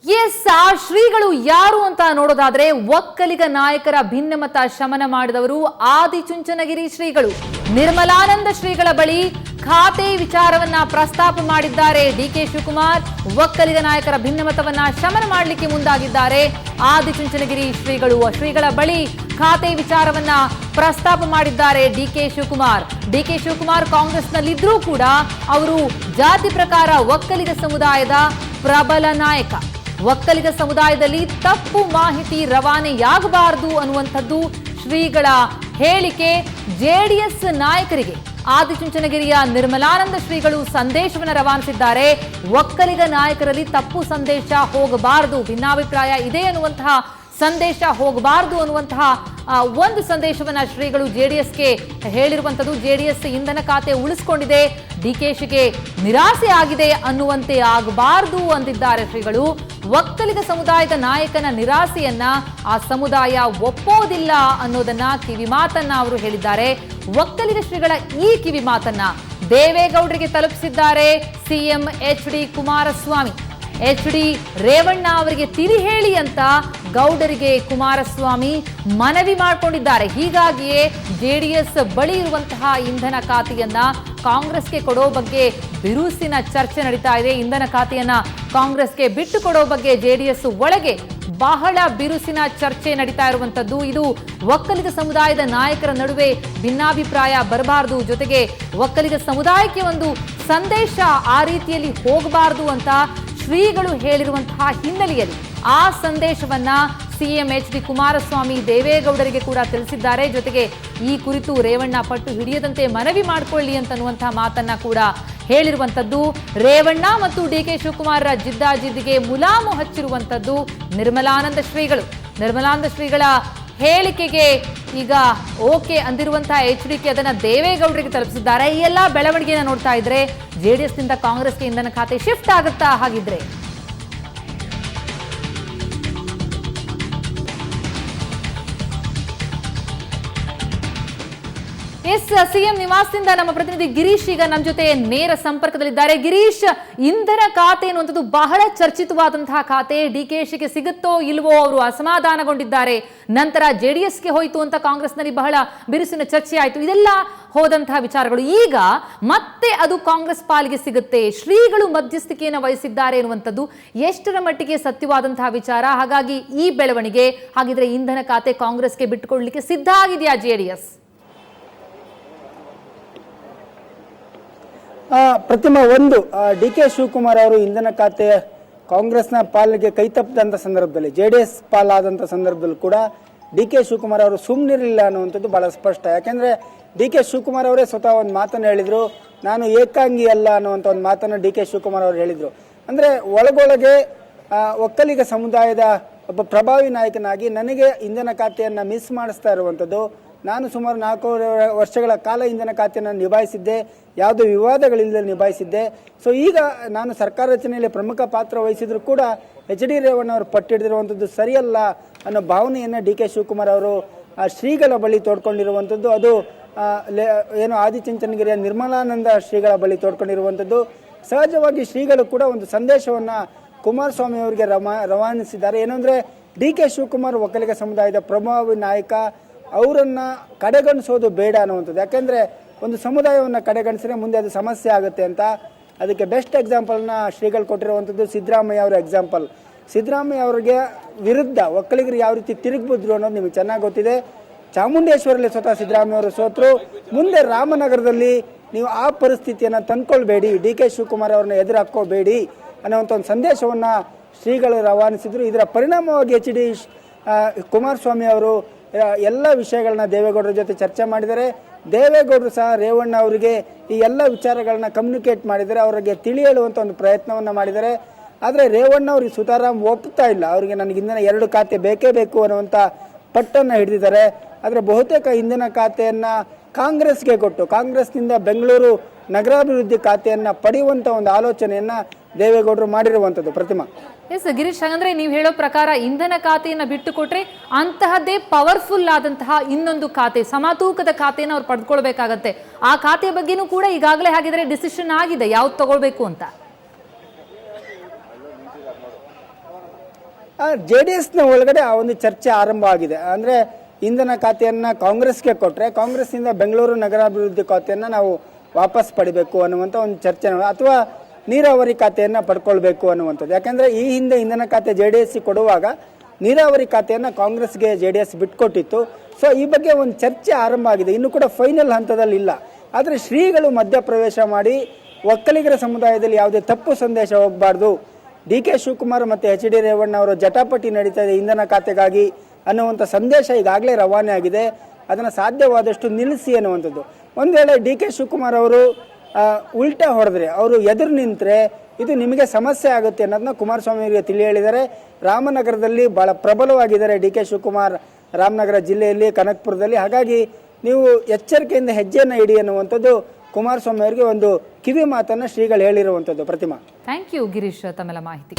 S, ಆ ಶ್ರೀಗಳು ಯಾರು ಅಂತ ನೋಡೋದಾದ್ರೆ ಒಕ್ಕಲಿಗ ನಾಯಕರ ಭಿನ್ನಮತ ಶಮನ ಮಾಡಿದವರು ಆದಿಚುಂಚನಗಿರಿ ಶ್ರೀಗಳು. ನಿರ್ಮಲಾನಂದ ಶ್ರೀಗಳ ಬಳಿ ಖಾತೆ ವಿಚಾರವನ್ನ ಪ್ರಸ್ತಾಪ ಮಾಡಿದ್ದಾರೆ ಡಿಕೆ ಶಿವಕುಮಾರ್. ಒಕ್ಕಲಿಗ ನಾಯಕರ ಭಿನ್ನಮತವನ್ನ ಶಮನ ಮಾಡಲಿಕ್ಕೆ ಮುಂದಾಗಿದ್ದಾರೆ ಆದಿಚುಂಚನಗಿರಿ ಶ್ರೀಗಳು. ಶ್ರೀಗಳ ಬಳಿ ಖಾತೆ ವಿಚಾರವನ್ನ ಪ್ರಸ್ತಾಪ ಮಾಡಿದ್ದಾರೆ ಡಿಕೆ ಶಿವಕುಮಾರ್. ಡಿಕೆ ಶಿವಕುಮಾರ್ ಕಾಂಗ್ರೆಸ್ನಲ್ಲಿದ್ರೂ ಕೂಡ ಅವರು ಜಾತಿ ಪ್ರಕಾರ ಒಕ್ಕಲಿಗ ಸಮುದಾಯದ ಪ್ರಬಲ ನಾಯಕ. ಒಕ್ಕಲಿಗ ಸಮುದಾಯದಲ್ಲಿ ತಪ್ಪು ಮಾಹಿತಿ ರವಾನೆಯಾಗಬಾರದು ಅನ್ನುವಂಥದ್ದು ಶ್ರೀಗಳ ಹೇಳಿಕೆ. ಜೆಡಿಎಸ್ ನಾಯಕರಿಗೆ ಆದಿಚುಂಚನಗಿರಿಯ ನಿರ್ಮಲಾನಂದ ಶ್ರೀಗಳು ಸಂದೇಶವನ್ನು ರವಾನಿಸಿದ್ದಾರೆ. ಒಕ್ಕಲಿಗ ನಾಯಕರಲ್ಲಿ ತಪ್ಪು ಸಂದೇಶ ಹೋಗಬಾರದು, ಭಿನ್ನಾಭಿಪ್ರಾಯ ಇದೆ ಅನ್ನುವಂತಹ ಸಂದೇಶ ಹೋಗಬಾರದು ಅನ್ನುವಂತಹ ಒಂದು ಸಂದೇಶವನ್ನ ಶ್ರೀಗಳು ಜೆಡಿಎಸ್ಗೆ ಹೇಳಿರುವಂಥದ್ದು. ಜೆಡಿಎಸ್ ಇಂಧನ ಖಾತೆ ಉಳಿಸಿಕೊಂಡಿದೆ, ಡಿಕೆಶಿಗೆ ನಿರಾಸೆ ಆಗಿದೆ ಅನ್ನುವಂತೆ ಆಗಬಾರದು ಅಂದಿದ್ದಾರೆ ಶ್ರೀಗಳು. ಒಕ್ಕಲಿಗ ಸಮುದಾಯದ ನಾಯಕನ ನಿರಾಸೆಯನ್ನ ಆ ಸಮುದಾಯ ಒಪ್ಪೋದಿಲ್ಲ ಅನ್ನೋದನ್ನ ಕಿವಿ ಮಾತನ್ನ ಅವರು ಹೇಳಿದ್ದಾರೆ. ಒಕ್ಕಲಿಗ ಶ್ರೀಗಳ ಈ ಕಿವಿ ಮಾತನ್ನ ದೇವೇಗೌಡರಿಗೆ ತಲುಪಿಸಿದ್ದಾರೆ CM H D. Kumaraswamy. H D. Revanna ಅವರಿಗೆ ತಿಳಿ ಹೇಳಿ ಅಂತ ಗೌಡರಿಗೆ ಕುಮಾರಸ್ವಾಮಿ ಮನವಿ ಮಾಡಿಕೊಂಡಿದ್ದಾರೆ. ಹೀಗಾಗಿಯೇ ಜೆಡಿಎಸ್ ಬಳಿ ಇರುವಂತಹ ಇಂಧನ ಖಾತೆಯನ್ನ ಕಾಂಗ್ರೆಸ್ಗೆ ಕೊಡೋ ಬಗ್ಗೆ ಬಿರುಸಿನ ಚರ್ಚೆ ನಡೀತಾ ಇದೆ. ಇಂಧನ ಖಾತೆಯನ್ನ ಕಾಂಗ್ರೆಸ್ಗೆ ಬಿಟ್ಟು ಕೊಡೋ ಬಗ್ಗೆ ಜೆಡಿಎಸ್ ಒಳಗೆ ಬಹಳ ಬಿರುಸಿನ ಚರ್ಚೆ ನಡೀತಾ ಇರುವಂತದ್ದು. ಇದು ಒಕ್ಕಲಿಗ ಸಮುದಾಯದ ನಾಯಕರ ನಡುವೆ ಭಿನ್ನಾಭಿಪ್ರಾಯ ಬರಬಾರದು, ಜೊತೆಗೆ ಒಕ್ಕಲಿಗ ಸಮುದಾಯಕ್ಕೆ ಒಂದು ಸಂದೇಶ ಆ ರೀತಿಯಲ್ಲಿ ಹೋಗಬಾರದು ಅಂತ ಶ್ರೀಗಳು ಹೇಳಿರುವಂತಹ ಹಿನ್ನೆಲೆಯಲ್ಲಿ ಆ ಸಂದೇಶವನ್ನ ಸಿಎಂ ಎಚ್.ಡಿ. ಕುಮಾರಸ್ವಾಮಿ ದೇವೇಗೌಡರಿಗೆ ಕೂಡ ತಿಳಿಸಿದ್ದಾರೆ. ಜೊತೆಗೆ ಈ ಕುರಿತು ರೇವಣ್ಣ ಪಟ್ಟು ಹಿಡಿಯದಂತೆ ಮನವಿ ಮಾಡಿಕೊಳ್ಳಿ ಅಂತನ್ನುವಂತಹ ಮಾತನ್ನ ಕೂಡ ಹೇಳಿರುವಂತದ್ದು. ರೇವಣ್ಣ ಮತ್ತು ಡಿಕೆ ಶಿವಕುಮಾರ್ ಜಿದ್ದಾಜಿದ್ದಿಗೆ ಮುಲಾಮು ಹಚ್ಚಿರುವಂತದ್ದು ನಿರ್ಮಲಾನಂದ ಶ್ರೀಗಳು. ನಿರ್ಮಲಾನಂದ ಶ್ರೀಗಳ ಹೇಳಿಕೆಗೆ ಈಗ ಓಕೆ ಅಂದಿರುವಂತಹ ಎಚ್.ಡಿ.ಕೆ ಅದನ್ನ ದೇವೇಗೌಡರಿಗೆ ತಲುಪಿಸಿದ್ದಾರೆ. ಈ ಎಲ್ಲಾ ಬೆಳವಣಿಗೆಯನ್ನು ನೋಡ್ತಾ ಇದ್ರೆ ಜೆಡಿಎಸ್ ನಿಂದ ಕಾಂಗ್ರೆಸ್ಗೆ ಇಂಧನ ಖಾತೆ ಶಿಫ್ಟ್ ಆಗುತ್ತಾ ಹಾಗಿದ್ರೆ? ಎಸ್, ಸಿಎಂ ನಿವಾಸದಿಂದ ನಮ್ಮ ಪ್ರತಿನಿಧಿ ಗಿರೀಶ್ ಈಗ ನಮ್ಮ ಜೊತೆ ನೇರ ಸಂಪರ್ಕದಲ್ಲಿದ್ದಾರೆ. ಗಿರೀಶ್, ಇಂಧನ ಖಾತೆ ಎನ್ನುವಂಥದ್ದು ಬಹಳ ಚರ್ಚಿತವಾದಂತಹ ಖಾತೆ. ಡಿಕೆಶಿಗೆ ಸಿಗುತ್ತೋ ಇಲ್ವೋ ಅವರು ಅಸಮಾಧಾನಗೊಂಡಿದ್ದಾರೆ. ನಂತರ ಜೆಡಿಎಸ್ಗೆ ಹೋಯಿತು ಅಂತ ಕಾಂಗ್ರೆಸ್ನಲ್ಲಿ ಬಹಳ ಬಿರುಸಿನ ಚರ್ಚೆ ಆಯಿತು. ಇದೆಲ್ಲ ಹೋದಂತಹ ವಿಚಾರಗಳು ಈಗ ಮತ್ತೆ ಅದು ಕಾಂಗ್ರೆಸ್ ಪಾಲಿಗೆ ಸಿಗುತ್ತೆ. ಶ್ರೀಗಳು ಮಧ್ಯಸ್ಥಿಕೆಯನ್ನು ವಹಿಸಿದ್ದಾರೆ ಎನ್ನುವಂಥದ್ದು ಎಷ್ಟರ ಮಟ್ಟಿಗೆ ಸತ್ಯವಾದಂತಹ ವಿಚಾರ? ಹಾಗಾಗಿ ಈ ಬೆಳವಣಿಗೆ ಹಾಗಿದ್ರೆ ಇಂಧನ ಖಾತೆ ಕಾಂಗ್ರೆಸ್ಗೆ ಬಿಟ್ಟುಕೊಡ್ಲಿಕ್ಕೆ ಸಿದ್ಧ ಆಗಿದೆಯಾ ಜೆಡಿಎಸ್? ಪ್ರತಿಮಾ, ಒಂದು ಡಿ.ಕೆ. ಶಿವಕುಮಾರ್ ಅವರು ಇಂಧನ ಖಾತೆ ಕಾಂಗ್ರೆಸ್ನ ಪಾಲಿಗೆ ಕೈ ತಪ್ಪಿದಂಥ ಸಂದರ್ಭದಲ್ಲಿ, ಜೆಡಿಎಸ್ ಪಾಲಾದಂಥ ಸಂದರ್ಭದಲ್ಲಿ ಕೂಡ ಡಿ.ಕೆ. ಶಿವಕುಮಾರ್ ಅವರು ಸುಮ್ಮನಿರಲಿಲ್ಲ ಅನ್ನುವಂಥದ್ದು ಬಹಳ ಸ್ಪಷ್ಟ. ಯಾಕೆಂದ್ರೆ ಡಿ.ಕೆ. ಶಿವಕುಮಾರ್ ಅವರೇ ಸ್ವತಃ ಒಂದು ಮಾತನ್ನು ಹೇಳಿದ್ರು, ನಾನು ಏಕಾಂಗಿ ಅಲ್ಲ ಅನ್ನುವಂಥ ಒಂದು ಮಾತನ್ನು ಡಿ.ಕೆ. ಶಿವಕುಮಾರ್ ಅವರು ಹೇಳಿದ್ರು. ಅಂದ್ರೆ ಒಳಗೊಳಗೆ ಒಕ್ಕಲಿಗ ಸಮುದಾಯದ ಒಬ್ಬ ಪ್ರಭಾವಿ ನಾಯಕನಾಗಿ ನನಗೆ ಇಂಧನ ಖಾತೆಯನ್ನು ಮಿಸ್ ಮಾಡಿಸ್ತಾ ಇರುವಂಥದ್ದು. ನಾನು ಸುಮಾರು 4 ವರ್ಷಗಳ ಕಾಲ ಇಂಧನ ಖಾತೆಯನ್ನು ನಿಭಾಯಿಸಿದ್ದೆ, ಯಾವುದೇ ವಿವಾದಗಳಿಲ್ಲದೆ ನಿಭಾಯಿಸಿದ್ದೆ. ಸೊ ಈಗ ನಾನು ಸರ್ಕಾರ ರಚನೆಯಲ್ಲಿ ಪ್ರಮುಖ ಪಾತ್ರ ವಹಿಸಿದ್ರು ಕೂಡ ಎಚ್.ಡಿ. ರೇವಣ್ಣ ಅವರು ಪಟ್ಟಿಡಿರುವಂಥದ್ದು ಸರಿಯಲ್ಲ ಅನ್ನೋ ಭಾವನೆಯನ್ನು ಡಿ.ಕೆ. ಶಿವಕುಮಾರ್ ಅವರು ಶ್ರೀಗಳ ಬಳಿ ತೋಡ್ಕೊಂಡಿರುವಂಥದ್ದು. ಅದು ಏನು ಆದಿಚುಂಚನಗಿರಿಯ ನಿರ್ಮಲಾನಂದ ಶ್ರೀಗಳ ಬಳಿ ತೋಡ್ಕೊಂಡಿರುವಂಥದ್ದು. ಸಹಜವಾಗಿ ಶ್ರೀಗಳು ಕೂಡ ಒಂದು ಸಂದೇಶವನ್ನು ಕುಮಾರಸ್ವಾಮಿ ಅವರಿಗೆ ರವಾನಿಸಿದ್ದಾರೆ. ಏನಂದ್ರೆ ಡಿ.ಕೆ. ಶಿವಕುಮಾರ್ ಒಕ್ಕಲಿಗ ಸಮುದಾಯದ ಪ್ರಭಾವಿ ನಾಯಕ, ಅವರನ್ನ ಕಡೆಗಣಿಸೋದು ಬೇಡ ಅನ್ನುವಂಥದ್ದು. ಯಾಕೆಂದ್ರೆ ಒಂದು ಸಮುದಾಯವನ್ನು ಕಡೆಗಣಿಸಿದ್ರೆ ಮುಂದೆ ಅದು ಸಮಸ್ಯೆ ಆಗುತ್ತೆ ಅಂತ. ಅದಕ್ಕೆ ಬೆಸ್ಟ್ ಎಕ್ಸಾಂಪಲ್ನ ಶ್ರೀಗಳು ಕೊಟ್ಟಿರುವಂಥದ್ದು ಸಿದ್ದರಾಮಯ್ಯ ಅವರ ಎಕ್ಸಾಂಪಲ್. ಸಿದ್ದರಾಮಯ್ಯ ಅವರಿಗೆ ವಿರುದ್ಧ ಒಕ್ಕಲಿಗರು ಯಾವ ರೀತಿ ತಿರುಗಿಬಿದ್ರು ಅನ್ನೋದು ನಿಮಗೆ ಚೆನ್ನಾಗಿ ಗೊತ್ತಿದೆ. ಚಾಮುಂಡೇಶ್ವರಲ್ಲಿ ಸ್ವತಃ ಸಿದ್ದರಾಮಯ್ಯ ಅವರು ಸೋತರು. ಮುಂದೆ ರಾಮನಗರದಲ್ಲಿ ನೀವು ಆ ಪರಿಸ್ಥಿತಿಯನ್ನು ತಂದ್ಕೊಳ್ಬೇಡಿ, ಡಿ.ಕೆ. ಶಿವಕುಮಾರ್ ಅವ್ರನ್ನ ಎದುರು ಹಾಕೋಬೇಡಿ ಅನ್ನುವಂಥ ಒಂದು ಸಂದೇಶವನ್ನು ಶ್ರೀಗಳು ರವಾನಿಸಿದ್ರು. ಇದರ ಪರಿಣಾಮವಾಗಿ ಎಚ್.ಡಿ. ಕುಮಾರಸ್ವಾಮಿ ಅವರು ಎಲ್ಲ ವಿಷಯಗಳನ್ನ ದೇವೇಗೌಡರ ಜೊತೆ ಚರ್ಚೆ ಮಾಡಿದ್ದಾರೆ. ದೇವೇಗೌಡರು ಸಹ ರೇವಣ್ಣ ಅವರಿಗೆ ಈ ಎಲ್ಲ ವಿಚಾರಗಳನ್ನ ಕಮ್ಯುನಿಕೇಟ್ ಮಾಡಿದ್ದಾರೆ, ಅವರಿಗೆ ತಿಳಿ ಹೇಳುವಂಥ ಒಂದು ಪ್ರಯತ್ನವನ್ನು ಮಾಡಿದ್ದಾರೆ. ಆದರೆ ರೇವಣ್ಣ ಅವ್ರಿಗೆ ಸುತಾರಾಮ್ ಒಪ್ಪುತ್ತಾ ಇಲ್ಲ. ಅವರಿಗೆ ನನಗೆ ಇಂಧನ 2 ಖಾತೆ ಬೇಕೇ ಬೇಕು ಅನ್ನುವಂಥ ಪಟ್ಟನ್ನು ಹಿಡಿದಿದ್ದಾರೆ. ಆದರೆ ಬಹುತೇಕ ಇಂಧನ ಖಾತೆಯನ್ನು ಕಾಂಗ್ರೆಸ್ಗೆ ಕೊಟ್ಟು ಕಾಂಗ್ರೆಸ್ನಿಂದ ಬೆಂಗಳೂರು ನಗರಾಭಿವೃದ್ಧಿ ಖಾತೆಯನ್ನು ಪಡೆಯುವಂಥ ಒಂದು ಆಲೋಚನೆಯನ್ನು ದೇವೇಗೌಡರು ಮಾಡಿರುವಂಥದ್ದು. ಪ್ರತಿಮಾ, ಎಸ್ ಗಿರೀಶ್, ಹಾಗಂದ್ರೆ ನೀವು ಹೇಳೋ ಪ್ರಕಾರ ಇಂಧನ ಖಾತೆಯನ್ನು ಬಿಟ್ಟು ಕೊಟ್ರೆ ಅಂತಹದ್ದೇ ಪವರ್ಫುಲ್ ಆದಂತಹ ಇನ್ನೊಂದು ಖಾತೆ, ಸಮತೂಕದ ಖಾತೆಯನ್ನು ಅವ್ರು ಪಡೆದುಕೊಳ್ಬೇಕಾಗತ್ತೆ. ಆ ಖಾತೆ ಬಗ್ಗೆನೂ ಕೂಡ ಈಗಾಗಲೇ ಹಾಗಿದ್ರೆ ಡಿಸಿಷನ್ ಆಗಿದೆ ಯಾವ್ದು ತಗೊಳ್ಬೇಕು ಅಂತ. JDSನ ಒಳಗಡೆ ಆ ಒಂದು ಚರ್ಚೆ ಆರಂಭ ಆಗಿದೆ. ಅಂದರೆ ಇಂಧನ ಖಾತೆಯನ್ನು ಕಾಂಗ್ರೆಸ್ಗೆ ಕೊಟ್ಟರೆ ಕಾಂಗ್ರೆಸ್ನಿಂದ ಬೆಂಗಳೂರು ನಗರಾಭಿವೃದ್ಧಿ ಖಾತೆಯನ್ನು ನಾವು ವಾಪಸ್ ಪಡಿಬೇಕು ಅನ್ನುವಂಥ ಒಂದು ಚರ್ಚೆ, ಅಥವಾ ನೀರಾವರಿ ಖಾತೆಯನ್ನು ಪಡ್ಕೊಳ್ಬೇಕು ಅನ್ನುವಂಥದ್ದು. ಯಾಕೆಂದರೆ ಈ ಹಿಂದೆ ಇಂಧನ ಖಾತೆ JDS ಕೊಡುವಾಗ ನೀರಾವರಿ ಖಾತೆಯನ್ನು ಕಾಂಗ್ರೆಸ್ಗೆ JDS ಬಿಟ್ಕೊಟ್ಟಿತ್ತು. ಸೊ ಈ ಬಗ್ಗೆ ಒಂದು ಚರ್ಚೆ ಆರಂಭ ಆಗಿದೆ, ಇನ್ನು ಕೂಡ ಫೈನಲ್ ಹಂತದಲ್ಲಿ ಇಲ್ಲ. ಆದರೆ ಶ್ರೀಗಳು ಮಧ್ಯಪ್ರವೇಶ ಮಾಡಿ ಒಕ್ಕಲಿಗರ ಸಮುದಾಯದಲ್ಲಿ ಯಾವುದೇ ತಪ್ಪು ಸಂದೇಶ ಹೋಗಬಾರ್ದು, DK ಶಿವಕುಮಾರ್ ಮತ್ತು HD ರೇವಣ್ಣ ಅವರು ಜಟಾಪಟಿ ನಡೀತಾ ಇದೆ ಇಂಧನ ಖಾತೆಗಾಗಿ ಅನ್ನುವಂಥ ಸಂದೇಶ ಈಗಾಗಲೇ ರವಾನೆ ಆಗಿದೆ. ಅದನ್ನು ಸಾಧ್ಯವಾದಷ್ಟು ನಿಲ್ಲಿಸಿ ಅನ್ನುವಂಥದ್ದು. ಒಂದು ವೇಳೆ DK ಶಿವಕುಮಾರ್ ಅವರು ಉಲ್ಟಾ ಹೊಡೆದ್ರೆ, ಅವರು ಎದುರು ನಿಂತರೆ ಇದು ನಿಮಗೆ ಸಮಸ್ಯೆ ಆಗುತ್ತೆ ಅನ್ನೋದನ್ನ ಕುಮಾರಸ್ವಾಮಿ ಅವರಿಗೆ ತಿಳಿ ಹೇಳಿದ್ದಾರೆ. ರಾಮನಗರದಲ್ಲಿ ಬಹಳ ಪ್ರಬಲವಾಗಿದ್ದಾರೆ DK ಶಿವಕುಮಾರ್, ರಾಮನಗರ ಜಿಲ್ಲೆಯಲ್ಲಿ, ಕನಕಪುರದಲ್ಲಿ. ಹಾಗಾಗಿ ನೀವು ಎಚ್ಚರಿಕೆಯಿಂದ ಹೆಜ್ಜೆಯನ್ನು ಇಡಿ ಅನ್ನುವಂಥದ್ದು ಕುಮಾರಸ್ವಾಮಿ ಅವರಿಗೆ ಒಂದು ಕಿವಿ ಮಾತನ್ನು ಶ್ರೀಗಳು ಹೇಳಿರುವಂಥದ್ದು. ಪ್ರತಿಮಾ, ಥ್ಯಾಂಕ್ ಯು ಗಿರೀಶ್ ತಮ್ಮೆಲ್ಲ ಮಾಹಿತಿ.